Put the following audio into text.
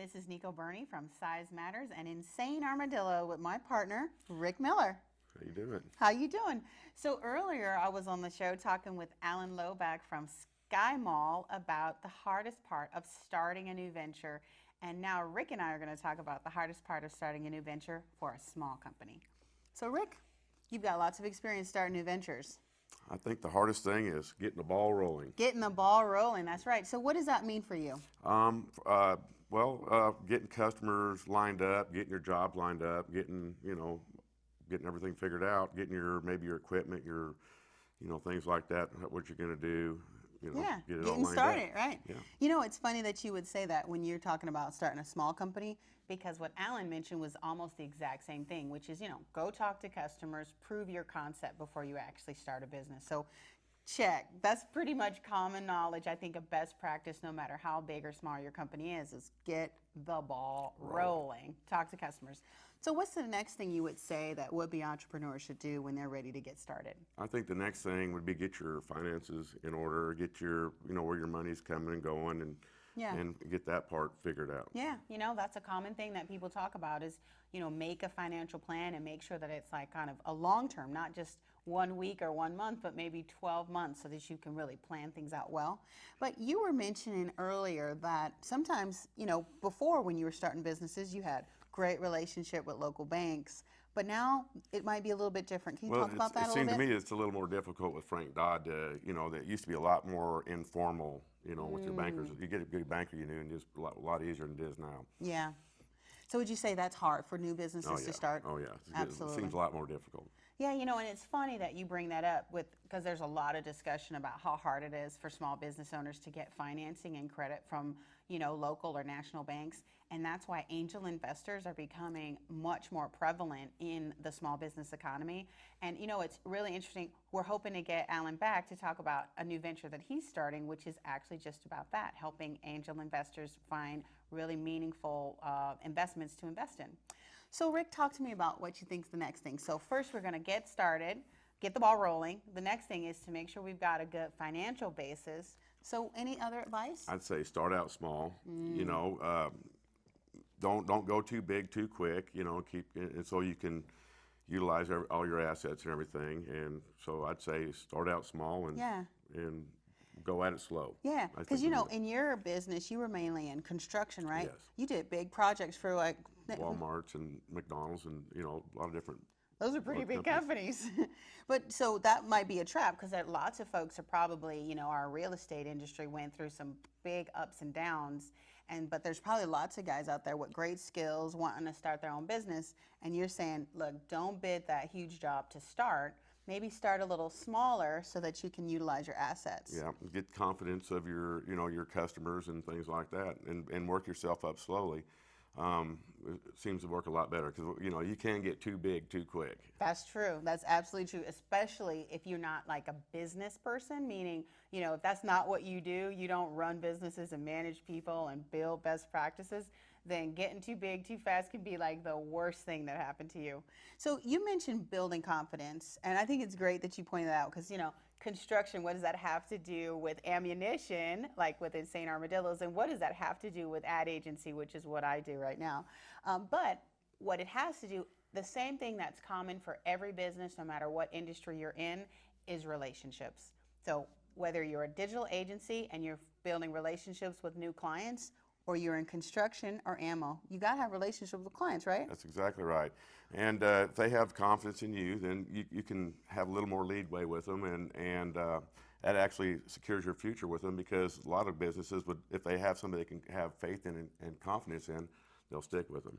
this is Nico Burney from Size Matters and Insane Armadillo with my partner, Rick Miller. How you doing? How you doing? So earlier I was on the show talking with Alan Loback from Sky Mall about the hardest part of starting a new venture. And now Rick and I are going to talk about the hardest part of starting a new venture for a small company. So Rick, you've got lots of experience starting new ventures. I think the hardest thing is getting the ball rolling. Getting the ball rolling, that's right. So what does that mean for you? Getting customers lined up, getting your job lined up, getting everything figured out, getting maybe your equipment, your things like that, what you're going to do. Get it all getting lined started, up. right? Yeah. You know, it's funny that you would say that when you're talking about starting a small company, because what Alan mentioned was almost the exact same thing, which is, go talk to customers, prove your concept before you actually start a business. So check. That's pretty much common knowledge. I think a best practice, no matter how big or small your company is get the ball rolling. Talk to customers. So what's the next thing you would say that would-be entrepreneurs should do when they're ready to get started? I think the next thing would be get your finances in order, get your, where your money's coming and going, and get that part figured out. Yeah, that's a common thing that people talk about is, make a financial plan and make sure that it's like kind of a long term, not just 1 week or 1 month, but maybe 12 months so that you can really plan things out well. But you were mentioning earlier that sometimes, before when you were starting businesses, you had great relationship with local banks, but now it might be a little bit different. Can you talk about that a little bit? It seems to me it's a little more difficult with Frank Dodd. That used to be a lot more informal, with your bankers. You get a good banker you knew, and it's a lot easier than it is now. Yeah. So would you say that's hard for new businesses to start? Oh, yeah. Absolutely. It seems a lot more difficult. Yeah, and it's funny that you bring that up because there's a lot of discussion about how hard it is for small business owners to get financing and credit from, local or national banks. And that's why angel investors are becoming much more prevalent in the small business economy. And, it's really interesting. We're hoping to get Alan back to talk about a new venture that he's starting, which is actually just about that, helping angel investors find really meaningful investments to invest in. So Rick, talk to me about what you think is the next thing. So first we're going to get started, get the ball rolling. The next thing is to make sure we've got a good financial basis. So any other advice? I'd say start out small. Don't go too big too quick. Keep and so you can utilize all your assets and everything. And so I'd say start out small and go at it slow. Yeah, because in your business you were mainly in construction, right? Yes. You did big projects for like Walmart's and McDonald's and a lot of different. Those are pretty big companies. But so that might be a trap because lots of folks are probably, our real estate industry went through some big ups and downs. But there's probably lots of guys out there with great skills wanting to start their own business. And you're saying, look, don't bid that huge job to start. Maybe start a little smaller so that you can utilize your assets. Yeah, get confidence of your, your customers and things like that, and work yourself up slowly. It seems to work a lot better because you can get too big too quick. That's true. That's absolutely true, especially if you're not like a business person, meaning, if that's not what you do, you don't run businesses and manage people and build best practices, then getting too big too fast can be like the worst thing that happened to you. So you mentioned building confidence, and I think it's great that you pointed that out because, construction, what does that have to do with ammunition, like with Insane Armadillos, and what does that have to do with ad agency, which is what I do right now? But what it has to do, the same thing that's common for every business, no matter what industry you're in, is relationships. So whether you're a digital agency and you're building relationships with new clients, or you're in construction or ammo, you got to have relationships with clients, right? That's exactly right. And if they have confidence in you, then you can have a little more leadway with them, and that actually secures your future with them because a lot of businesses would, if they have somebody they can have faith in and confidence in, they'll stick with them.